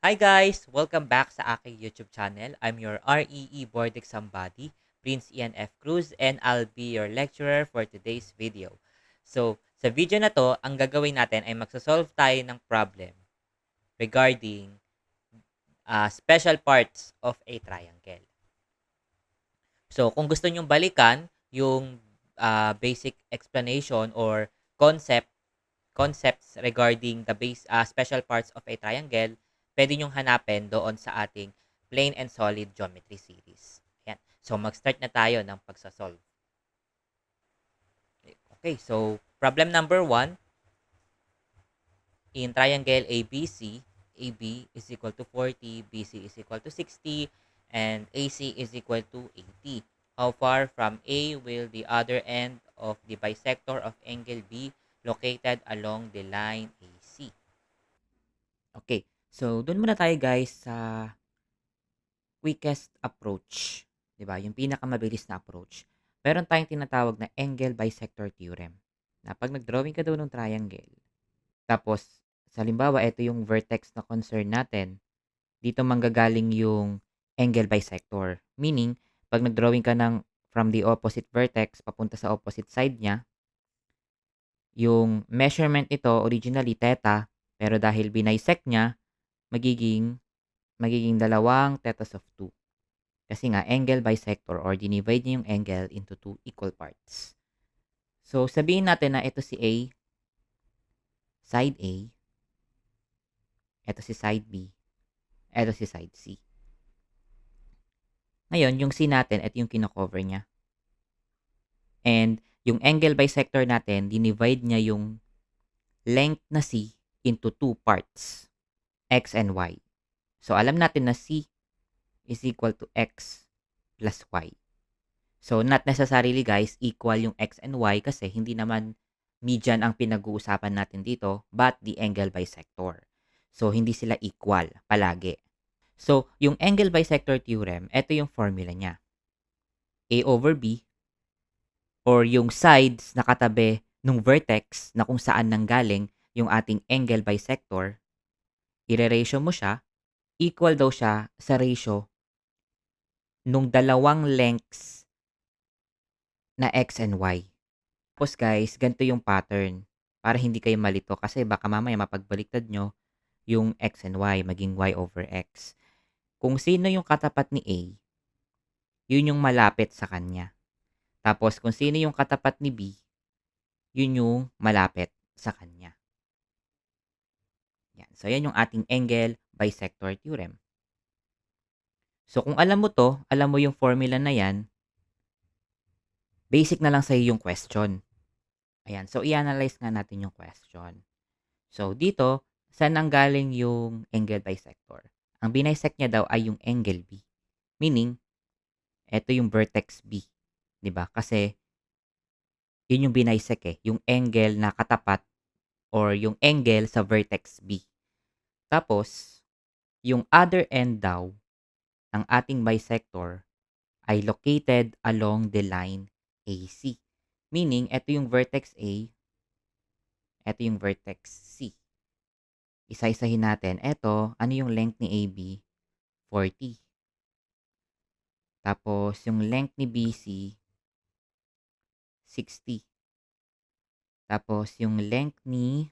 Hi guys! Welcome back sa aking YouTube channel. I'm your REE Board Exam Buddy, Prince Ian F. Cruz, and I'll be your lecturer for today's video. So, sa video na to, ang gagawin natin ay magsasolve tayo ng problem regarding special parts of a triangle. So, kung gusto nyong balikan yung basic explanation or concept concepts regarding the special parts of a triangle, pwede nyong hanapin doon sa ating plane and solid geometry series. Ayan. So, mag-start na tayo ng pagsasolve. Okay, so problem number 1, in triangle ABC, AB is equal to 40, BC is equal to 60, and AC is equal to 80. How far from A will the other end of the bisector of angle B located along the line AC? Okay. So, doon muna tayo guys sa quickest approach. 'Di ba? Yung pinakamabilis na approach. Meron tayong tinatawag na angle bisector theorem. Na pag nag-drawing ka daw ng triangle, tapos sa halimbawa, ito yung vertex na concern natin, dito manggagaling yung angle bisector. Meaning, pag nag-drawing ka ng from the opposite vertex papunta sa opposite side niya, yung measurement nito originally theta, pero dahil binisect niya, magiging magiging dalawang thetas of 2. Kasi nga, angle bisector or dinivide niya yung angle into two equal parts. So, sabihin natin na ito si A, side A, ito si side B, ito si side C. Ngayon, yung C natin, ito yung kinocover niya. And yung angle bisector natin, dinivide niya yung length na C into two parts, X and Y. So, alam natin na C is equal to X plus Y. So, not necessarily guys, equal yung X and Y kasi hindi naman median ang pinag-uusapan natin dito, but the angle bisector. So, hindi sila equal palagi. So, yung angle bisector theorem, ito yung formula niya. A over B, or yung sides na katabi nung vertex na kung saan nanggaling yung ating angle bisector, ire-ratio mo siya, equal daw siya sa ratio nung dalawang lengths na X and Y. Tapos guys, ganito yung pattern para hindi kayo malito kasi baka mamaya mapagbaliktad nyo yung X and Y, maging Y over X. Kung sino yung katapat ni A, yun yung malapit sa kanya. Tapos kung sino yung katapat ni B, yun yung malapit sa kanya. Yan. So, yan yung ating angle bisector theorem. So, kung alam mo to, alam mo yung formula na yan, basic na lang sa'yo yung question. Ayan. So, i-analyze nga natin yung question. So, dito, saan nanggaling yung angle bisector? Ang binisect niya daw ay yung angle B. Meaning, ito yung vertex B. 'Di ba? Kasi, yun yung binisect eh. Yung angle na katapat or yung angle sa vertex B. Tapos, yung other end daw ng ating bisector ay located along the line AC. Meaning, ito yung vertex A, ito yung vertex C. Isa-isahin natin. Ito, ano yung length ni AB? 40. Tapos, yung length ni BC, 60. Tapos, yung length ni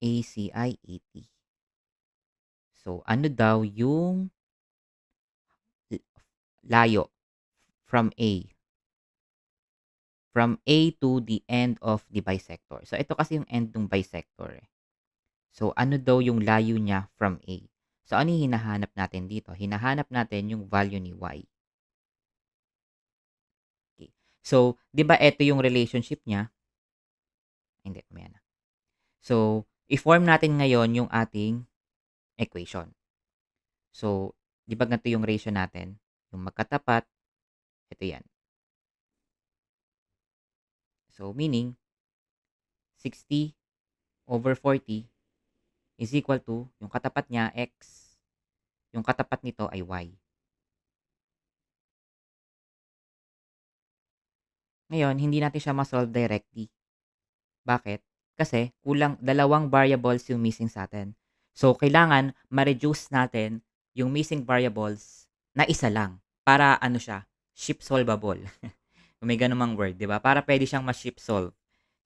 AC ay 80. So, ano daw yung layo from A? From A to the end of the bisector. So, ito kasi yung end ng bisector eh. So, ano daw yung layo niya from A? So, ano yung hinahanap natin dito? Hinahanap natin yung value ni Y. Okay. So, di ba ito yung relationship niya? Hindi, mamaya na. So, i-form natin ngayon yung ating equation. So, di ba ganito yung ratio natin? Yung magkatapat, ito yan. So, meaning, 60 over 40 is equal to, yung katapat niya, X. Yung katapat nito ay Y. Ngayon, hindi natin siya ma-solve directly. Bakit? Kasi, kulang, dalawang variables yung missing sa atin. So, kailangan ma-reduce natin yung missing variables na isa lang para ano siya, ship solvable. Kung may gano'n mang word, 'di ba? Para puwede siyang ma-ship solve.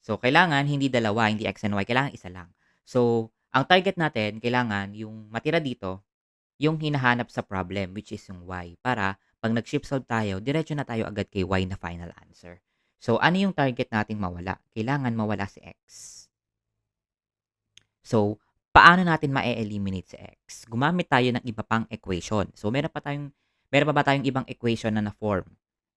So, kailangan hindi dalawa, hindi x and y, kailangan isa lang. So, ang target natin kailangan yung matira dito, yung hinahanap sa problem, which is yung y. Para 'pag nag-ship solve tayo, diretso na tayo agad kay y na final answer. So, ano yung target nating mawala? Kailangan mawala si x. So, paano natin ma-e-eliminate si x? Gumamit tayo ng iba pang equation. So, meron pa ba tayong ibang equation na na-form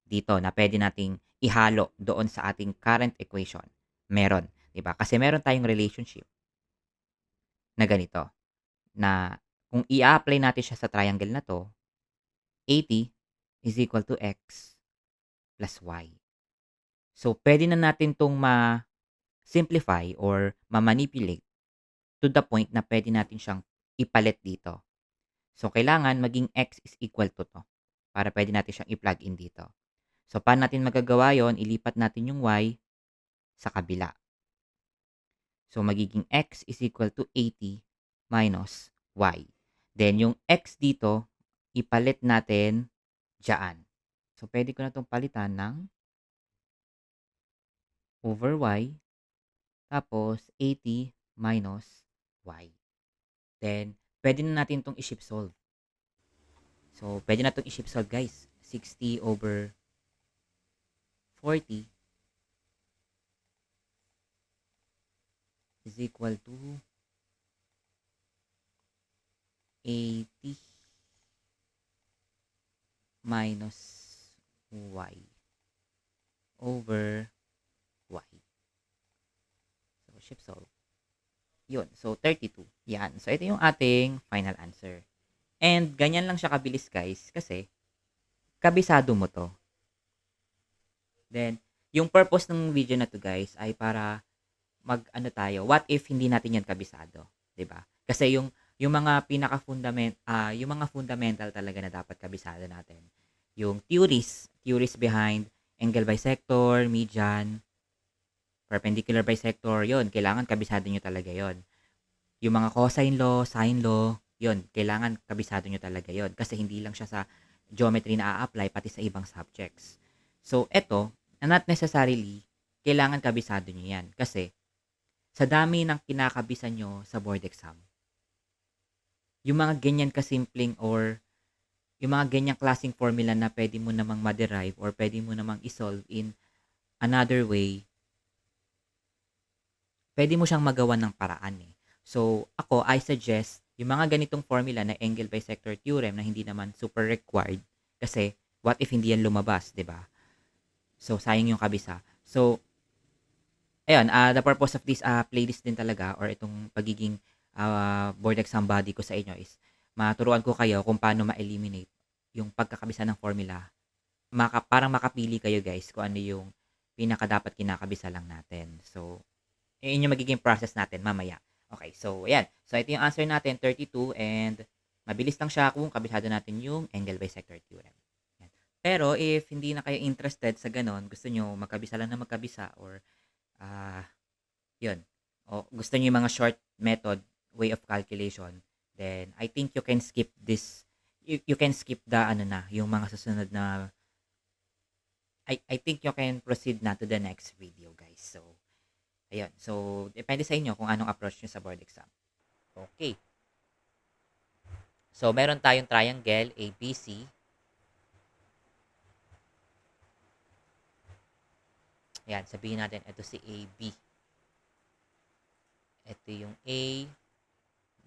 dito na pwede nating ihalo doon sa ating current equation? Meron, 'di ba? Kasi meron tayong relationship na ganito, na kung i-a-apply natin siya sa triangle na 'to, 80 is equal to x plus y. So, pwede na natin 'tong ma-simplify or ma-manipulate to the point na pwede natin siyang ipalit dito. So, kailangan maging x is equal to 'to para pwede natin siyang i-plug in dito. So, paano natin magagawa yon? Ilipat natin yung y sa kabila. So, magiging x is equal to 80 minus y. Then, yung x dito, ipalit natin dyan. So, pwede ko na itong palitan ng over y, tapos 80 minus y. Then, pwede na natin itong i-shift solve. So, pwede na itong i-shift solve, guys. 60 over 40 is equal to 80 minus y over y. So, shift solve. Yun. So, 32. Yan. So, ito yung ating final answer. And, ganyan lang siya kabilis, guys. Kasi, kabisado mo to. Then, yung purpose ng video na to, guys, ay para mag-ano tayo, what if hindi natin yan kabisado? 'Di ba? Kasi yung mga yung mga fundamental talaga na dapat kabisado natin. Yung theories behind angle bisector, median, perpendicular bisector, yon kailangan kabisado nyo talaga yon. Yung mga cosine law, sine law, yon kailangan kabisado nyo talaga yon kasi hindi lang siya sa geometry na a-apply pati sa ibang subjects. So, eto, not necessarily kailangan kabisado nyo yan kasi sa dami ng kinakabisan nyo sa board exam, yung mga ganyan kasimpleng or yung mga ganyang klaseng formula na pwede mo namang ma-derive or pwede mo namang isolve in another way, pwede mo siyang magawa ng paraan eh. So, ako, I suggest yung mga ganitong formula na angle bisector theorem na hindi naman super required kasi what if hindi yan lumabas, 'di ba? So, sayang yung kabisa. So, ayun, the purpose of this playlist din talaga or itong pagiging board exam body ko sa inyo is maturuan ko kayo kung paano ma-eliminate yung pagkakabisa ng formula. Parang makapili kayo guys kung ano yung pinaka dapat kinakabisa lang natin. So, yun yung magiging process natin mamaya. Okay, so ayan. So, ito yung answer natin, 32, and mabilis lang siya kung kabisado natin yung angle bisector theorem. Yan. Pero if hindi na kayo interested sa ganon, gusto nyo magkabisa lang na magkabisa or yun. O gusto niyo yung mga short method, way of calculation, then I think you can skip this. You can skip the yung mga susunod na I think you can proceed na to the next video, guys. So, ayun. So, depende sa inyo kung anong approach niyo sa board exam. Okay. So, meron tayong triangle ABC. Ayan, sabihin natin ito si AB. Ito yung A,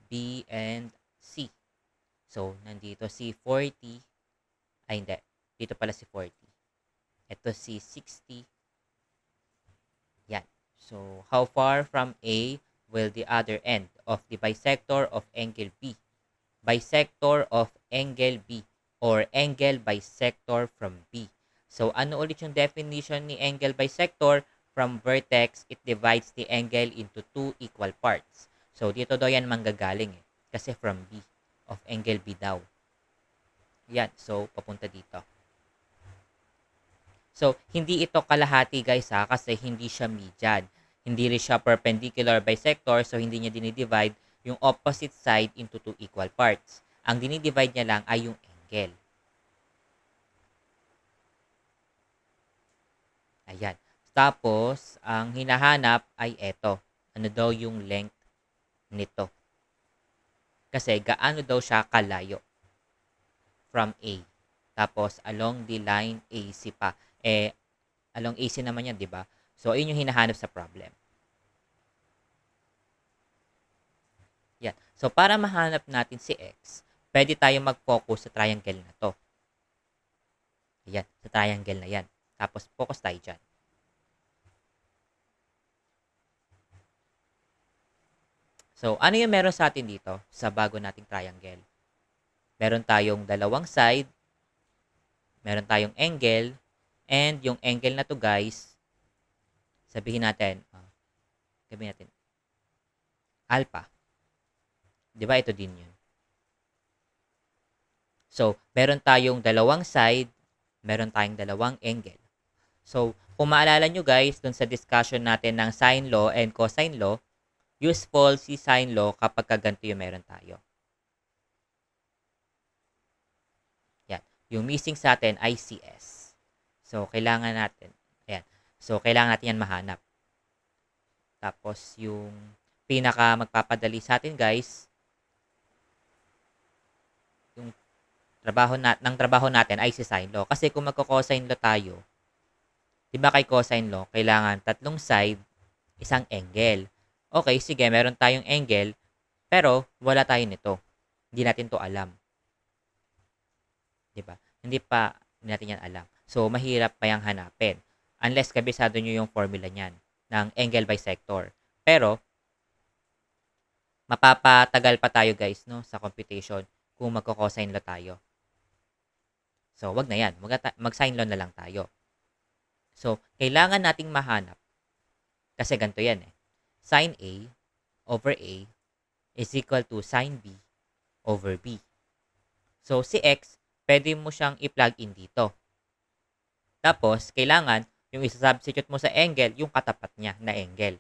B, and C. So, nandito si 40. Ay, hindi. Dito pala si 40. Ito si 60. Yan. So, how far from A will the other end of the bisector of angle B? Bisector of angle B or angle bisector from B. So, ano ulit yung definition ni angle bisector? From vertex, it divides the angle into two equal parts. So, dito daw yan manggagaling eh. Kasi from B, of angle B daw. Yan. So, papunta dito. So, hindi ito kalahati guys ha, kasi hindi siya median. Hindi rin siya perpendicular bisector, so hindi niya dinidivide. yung opposite side into two equal parts. Ang dinidivide niya lang ay yung angle. Ayan. Tapos, ang hinahanap ay eto. Ano daw yung length nito? Kasi gaano daw siya kalayo from A. Tapos, along the line AC pa. Along AC naman yan, di ba? So, yun yung hinahanap sa problem. Yan. So, para mahanap natin si X, pwede tayong mag-focus sa triangle na to. Ayan, sa triangle na yan. Tapos, focus tayo dyan. So, ano yung meron sa atin dito sa bago nating triangle? Meron tayong dalawang side, meron tayong angle, and yung angle na to guys, sabihin natin, alpha. Di ba ito din yun? So, meron tayong dalawang side, meron tayong dalawang angle. So, kung maalala nyo guys, dun sa discussion natin ng sine law and cosine law, useful si sine law kapag ganito yung meron tayo. Yan. Yung missing sa atin ay CS. So, kailangan natin, ayan. So, kailangan natin yan mahanap. Tapos, yung pinaka magpapadali sa atin guys, yung trabaho natin ay si sine law. Kasi kung magko-cosine law tayo, di ba kay cosine law, kailangan tatlong side, isang angle. Okay, sige, meron tayong angle, pero wala tayo nito. Hindi natin to alam. Di ba? Hindi natin yan alam. So, mahirap pa yung hanapin. Unless kabisado nyo yung formula niyan ng angle bisector. Pero, mapapatagal pa tayo guys no, sa computation kung magko-cosine law tayo. So, wag na yan. Mag-sine law na lang tayo. So, kailangan nating mahanap. Kasi ganito yan eh. Sin A over A is equal to sin B over B. So, si X, pwede mo siyang i-plug in dito. Tapos, kailangan yung isa-substitute mo sa angle, yung katapat niya na angle.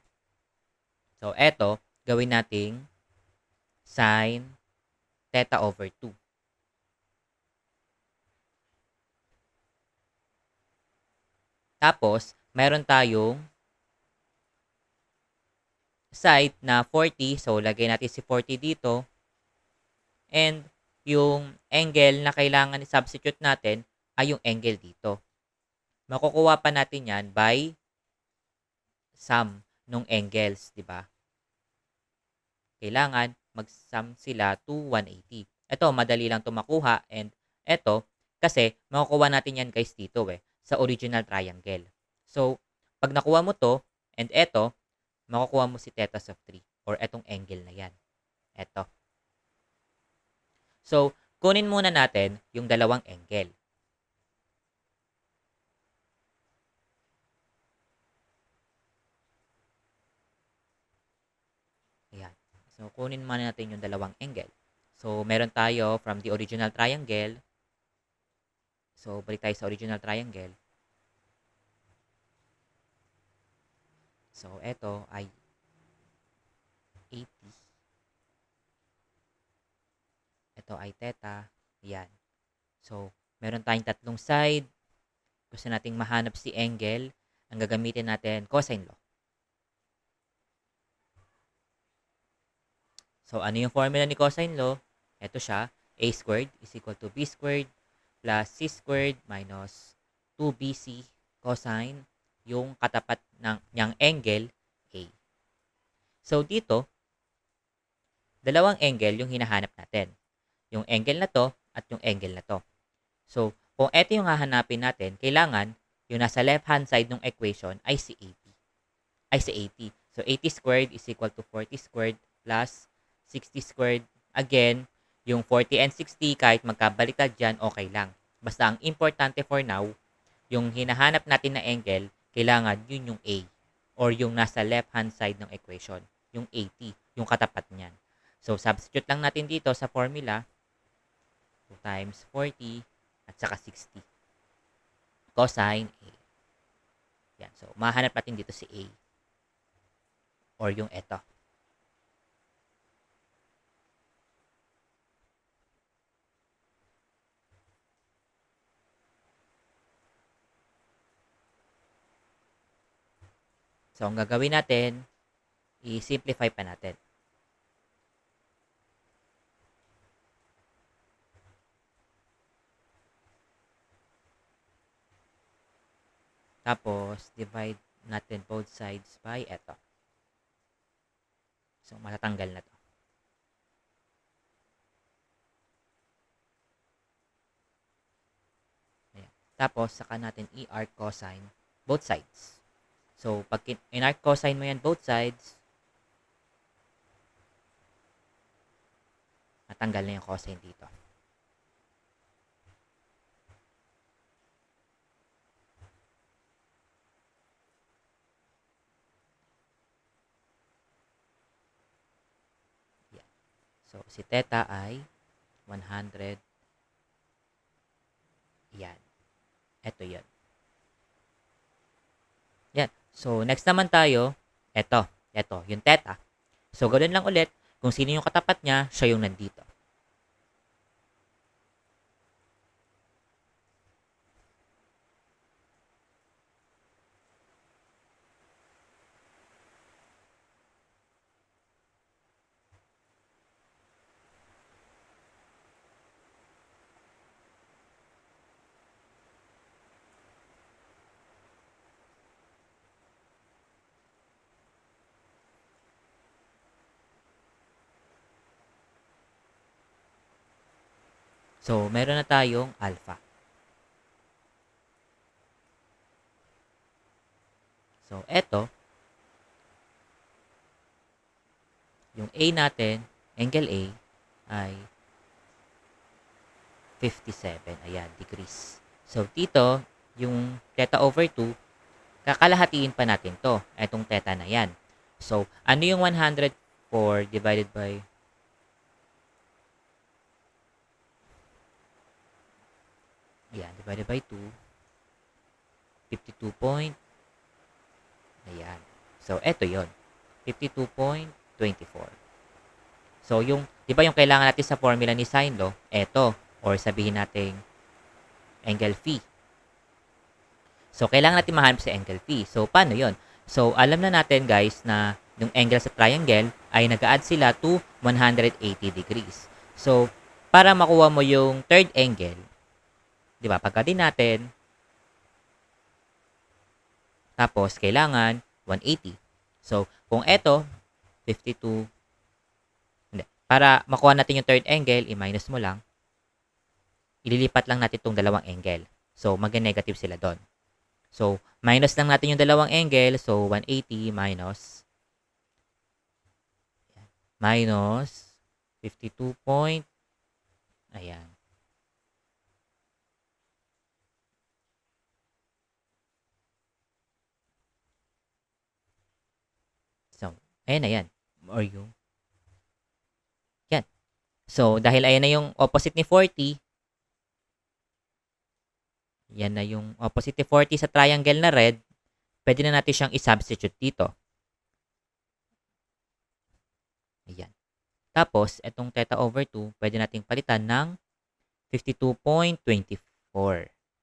So, eto, gawin nating sin theta over 2. Tapos, meron tayong side na 40. So, lagay natin si 40 dito. And, yung angle na kailangan i-substitute natin ay yung angle dito. Makukuha pa natin yan by sum nung angles, di ba? Kailangan mag-sum sila to 180. Ito, madali lang ito makuha. And ito, kasi makukuha natin yan guys dito sa original triangle. So, pag nakuha mo to, and ito, makukuha mo si theta of 3 or etong angle na yan. Ito. So, kunin muna natin yung dalawang angle. Ayan. So, kunin muna natin yung dalawang angle. So, meron tayo from the original triangle. So, balik tayo sa original triangle. So, ito ay 80. Ito ay theta. Ayan. So, meron tayong tatlong side. Gusto nating mahanap si angle. Ang gagamitin natin, cosine law. So, ano yung formula ni cosine law? Ito siya. A squared is equal to B squared plus C squared minus 2BC cosine yung katapat ng niyang angle A. So, dito, dalawang angle yung hinahanap natin. Yung angle na to at yung angle na to. So, kung ito yung hahanapin natin, kailangan yung nasa left-hand side ng equation ay si 80. Ay si 80. So, 80 squared is equal to 40 squared plus 60 squared. Again, yung 40 and 60, kahit magkabaliktad dyan, okay lang. Basta ang importante for now, yung hinahanap natin na angle, kailangan yun yung A or yung nasa left-hand side ng equation. Yung 80, yung katapat niyan. So, substitute lang natin dito sa formula. 2 times 40 at saka 60. Cosine A. Yan. So, mahanap natin dito si A. Or yung eto. So, ang gagawin natin, i-simplify pa natin. Tapos, divide natin both sides by eto. So, matatanggal na to. Ayan. Tapos, saka natin i-arc cosine both sides. So, pag in-arc cosine mo yan both sides, matanggal na yung cosine dito. Yan. So, si theta ay 100. Yan. Ito yun. Yan. So, next naman tayo, ito, yung theta. So, ganoon lang ulit, kung sino yung katapat niya, siya yung nandito. So, meron na tayong alpha. So, eto, yung A natin, angle A, ay 57. Ayan, degrees. So, dito, yung theta over 2, kakalahatiin pa natin to. Etong theta na yan. So, ano yung 104 divided by... Ayan, divided by 2. 52 point. Ayan. So, eto yon 52.24. So, yung, di ba yung kailangan natin sa formula ni sine law, eto, or sabihin natin angle phi. So, kailangan natin mahanap sa angle phi. So, paano yon? So, alam na natin guys na yung angle sa triangle ay nag-add sila to 180 degrees. So, para makuha mo yung third angle, di ba, pagka-din natin, tapos, kailangan 180. So, kung eto, 52, hindi, para makuha natin yung third angle, i-minus mo lang, ililipat lang natin itong dalawang angle. So, mag-negative sila doon. So, minus lang natin yung dalawang angle. So, 180 minus 52 point. Ayan. So, ayan na yan. Or yung, yan. So, dahil ayan na yung opposite ni 40, yan na yung opposite ni 40 sa triangle na red, pwede na natin siyang i-substitute dito. Ayan. Tapos, itong theta over 2, pwede nating palitan ng 52.24.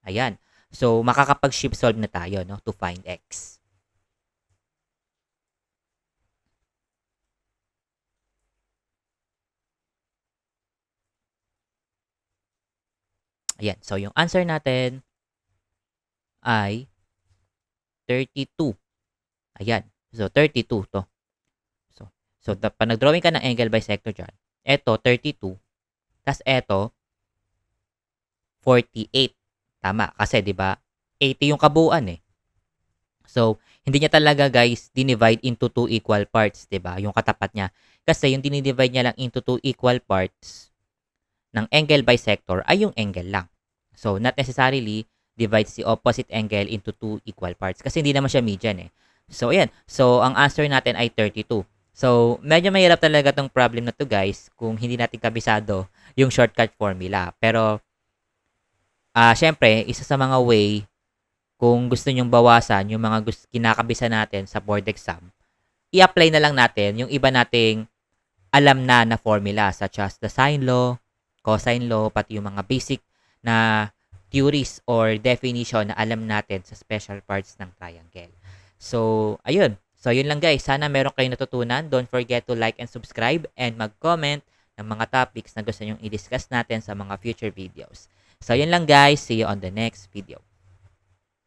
Ayan. So, makakapag-shift solve na tayo, no, to find x. Ayan. So, yung answer natin ay 32. Ayan. So, 32 to. So pag nag-drawing ka ng angle bisector dyan, eto, 32. Tapos eto, 48. Tama. Kasi, di ba, 80 yung kabuuan eh. So, hindi niya talaga, guys, dinivide into 2 equal parts, di ba? Yung katapat niya. Kasi yung dinidivide niya lang into 2 equal parts ng angle bisector ay yung angle lang. So, not necessarily divides the opposite angle into 2 equal parts. Kasi hindi naman siya median eh. So, ayan. So, ang answer natin ay 32. So, medyo mahirap talaga tong problem na to, guys, kung hindi natin kabisado yung shortcut formula. Pero, syempre, isa sa mga way, kung gusto nyong bawasan yung mga kinakabisa natin sa board exam, i-apply na lang natin yung iba nating alam na formula, such as the sine law, cosine law, pati yung mga basic na theories or definition na alam natin sa special parts ng triangle. So, ayun. So, yun lang guys. Sana meron kayong natutunan. Don't forget to like and subscribe and mag-comment ng mga topics na gusto nyong i-discuss natin sa mga future videos. So, yun lang guys. See you on the next video.